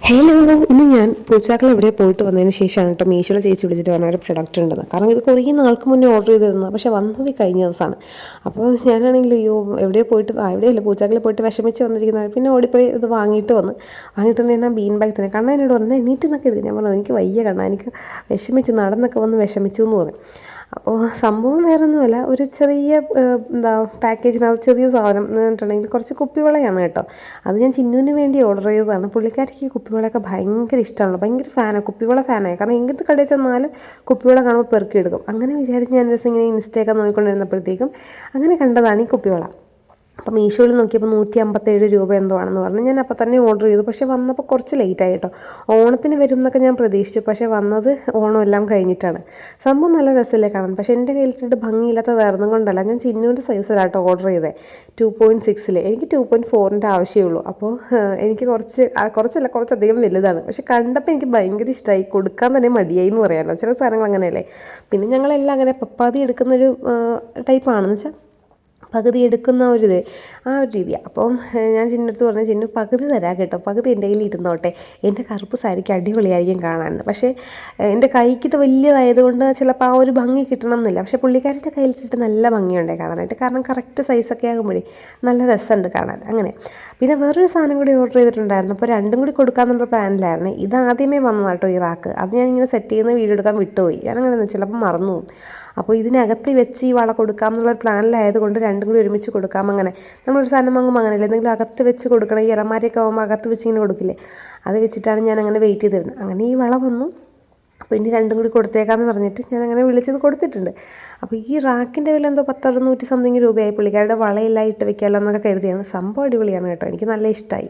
Hello, ഇന്ന് ഞാൻ പൂച്ചാക്കൾ എവിടെ പോയിട്ട് വന്നതിന് ശേഷമാണ് കേട്ടോ മീഷോയിലെ ചേച്ചി വിളിച്ചിട്ട് പറഞ്ഞ ഒരു പ്രൊഡക്റ്റ് ഉണ്ടെന്ന്. കാരണം ഇത് കുറേ നാൾക്ക് മുന്നേ ഓർഡർ ചെയ്തിരുന്നത്, പക്ഷേ വന്നത് കഴിഞ്ഞ ദിവസമാണ്. അപ്പോൾ ഞാനാണെങ്കിൽ അയ്യോ എവിടെയോ പോയിട്ട് എവിടെയല്ല പൂച്ചാക്കളിൽ പോയിട്ട് വിഷമിച്ച് വന്നിരിക്കുന്നതാണ്. പിന്നെ ഓടിപ്പോയി ഇത് വാങ്ങിയിട്ട് തന്നെ ഞാൻ ബീൻ ബാഗ് തന്നെ കണ്ണാ എന്നോട് വന്ന് എണീറ്റ് എന്നൊക്കെ എടുക്കും. ഞാൻ പറഞ്ഞു എനിക്ക് വയ്യ കണ്ണാ, എനിക്ക് വിഷമിച്ചു, നടന്നൊക്കെ വന്ന് വിഷമിച്ചു എന്ന് പറഞ്ഞു. അപ്പോൾ സംഭവം വേറൊന്നുമല്ല, ഒരു ചെറിയ പാക്കേജിനകത്ത് ചെറിയ സാധനം എന്ന് പറഞ്ഞിട്ടുണ്ടെങ്കിൽ കുറച്ച് കുപ്പിവളയാണ് കേട്ടോ. അത് ഞാൻ ചിന്നുവിന് വേണ്ടി ഓർഡർ ചെയ്തതാണ്. പുള്ളിക്കാരിക്ക് ഈ കുപ്പിവളയൊക്കെ ഭയങ്കര ഇഷ്ടമാണ്, ഭയങ്കര ഫാനാണ്, കുപ്പിവള ഫാനായി. കാരണം എങ്ങനത്തെ കടയിൽ ചെന്നാലും കുപ്പിവള കാണുമ്പോൾ പെറുക്കിയെടുക്കും. അങ്ങനെ വിചാരിച്ച് ഞാൻ ഒരു ദിവസം ഇങ്ങനെ ഇൻസ്റ്റയൊക്കെ നോക്കിക്കൊണ്ടിരുന്നപ്പോഴത്തേക്കും അങ്ങനെ കണ്ടതാണ് ഈ കുപ്പിവള. അപ്പോൾ മീഷോയിൽ നോക്കിയപ്പോൾ 157 രൂപ എന്തോ ആണെന്ന് പറഞ്ഞു. ഞാൻ അപ്പോൾ തന്നെ ഓർഡർ ചെയ്തു. പക്ഷേ വന്നപ്പോൾ കുറച്ച് ലേറ്റായി കേട്ടോ. ഓണത്തിന് വരും എന്നൊക്കെ ഞാൻ പ്രതീക്ഷിച്ചു, പക്ഷേ വന്നത് ഓണം എല്ലാം കഴിഞ്ഞിട്ടാണ്. സംഭവം നല്ല രസമല്ലേ കാണാൻ. പക്ഷേ എൻ്റെ കയ്യിലിട്ടിട്ട് ഭംഗിയില്ലാത്ത വേറൊന്നും കൊണ്ടല്ല, ഞാൻ ചിന്നുവിൻ്റെ സൈസിലാട്ടോ ഓർഡർ ചെയ്തത്, 2.6. എനിക്ക് 2.4ൻ്റെ ആവശ്യമുള്ളൂ. അപ്പോൾ എനിക്ക് കുറച്ചധികം വലുതാണ്. പക്ഷേ കണ്ടപ്പോൾ എനിക്ക് ഭയങ്കര ഇഷ്ടമായി, കൊടുക്കാൻ തന്നെ മടിയായി എന്ന് പറയാമല്ലോ. ചില സാധനങ്ങൾ അങ്ങനെയല്ലേ. പിന്നെ ഞങ്ങളെല്ലാം അങ്ങനെ പപ്പാതി എടുക്കുന്നൊരു ടൈപ്പാണെന്ന് വെച്ചാൽ പകുതി എടുക്കുന്ന ആ ഒരു രീതിയാണ്. അപ്പം ഞാൻ ചിന്നടുത്ത് പറഞ്ഞു, ചിന്നു പകുതി തരാം കേട്ടോ, പകുതി എൻ്റെ കയ്യിൽ ഇരുന്നോട്ടെ, എൻ്റെ കറുപ്പ് സാരിക്ക് അടിപൊളിയായിരിക്കും കാണാൻ. പക്ഷേ എൻ്റെ കൈക്ക് ഇത് വലിയതായതുകൊണ്ട് ചിലപ്പോൾ ആ ഒരു ഭംഗി കിട്ടണം എന്നില്ല. പക്ഷേ പുള്ളിക്കാരുടെ കയ്യിലിട്ടിട്ട് നല്ല ഭംഗിയുണ്ടായി കാണാനായിട്ട്. കാരണം കറക്റ്റ് സൈസൊക്കെ ആകുമ്പോഴേ നല്ല രസമുണ്ട് കാണാൻ. അങ്ങനെ പിന്നെ വേറൊരു സാധനം കൂടി ഓർഡർ ചെയ്തിട്ടുണ്ടായിരുന്നു. അപ്പോൾ രണ്ടും കൂടി കൊടുക്കാമെന്നുള്ള പ്ലാനിലായിരുന്നു. ഇത് ആദ്യമേ വന്നതാട്ടോ ഈ റാക്ക്. അത് ഞാനിങ്ങനെ സെറ്റ് ചെയ്യുന്ന വീഡിയോ എടുക്കാൻ വിട്ടുപോയി. ഞാനങ്ങനെ ചിലപ്പോൾ മറന്നു പോകും. അപ്പോൾ ഇതിനകത്ത് വെച്ച് ഈ വള കൊടുക്കാം എന്നുള്ളൊരു പ്ലാനിലായതുകൊണ്ട് രണ്ടും കൂടി ഒരുമിച്ച് കൊടുക്കാം. അങ്ങനെ നമ്മളൊരു സാധനം വാങ്ങുമ്പോൾ അങ്ങനെയല്ലേ, എന്തെങ്കിലും അകത്ത് വെച്ച് കൊടുക്കണം. ഈ ഇലമാരിയൊക്കെ ആകുമ്പോൾ അകത്ത് വെച്ച് ഇങ്ങനെ കൊടുക്കില്ലേ, അത് വെച്ചിട്ടാണ് ഞാൻ അങ്ങനെ വെയിറ്റ് ചെയ്തിരുന്നത്. അങ്ങനെ ഈ വള വന്നു. അപ്പോൾ ഇനി രണ്ടും കൂടി കൊടുത്തേക്കാമെന്ന് പറഞ്ഞിട്ട് ഞാൻ അങ്ങനെ വിളിച്ചത് കൊടുത്തിട്ടുണ്ട്. അപ്പോൾ ഈ റാക്കിൻ്റെ വില എന്തോ 10-600 സംതിങ് രൂപയായി. പുള്ളിക്കാരുടെ വളയെല്ലാം ഇട്ട് വെക്കാമല്ലോ എന്നൊക്കെ കരുതിയാണ്. സംഭവം അടിപൊളിയാണ് കേട്ടോ, എനിക്ക് നല്ല ഇഷ്ടമായി.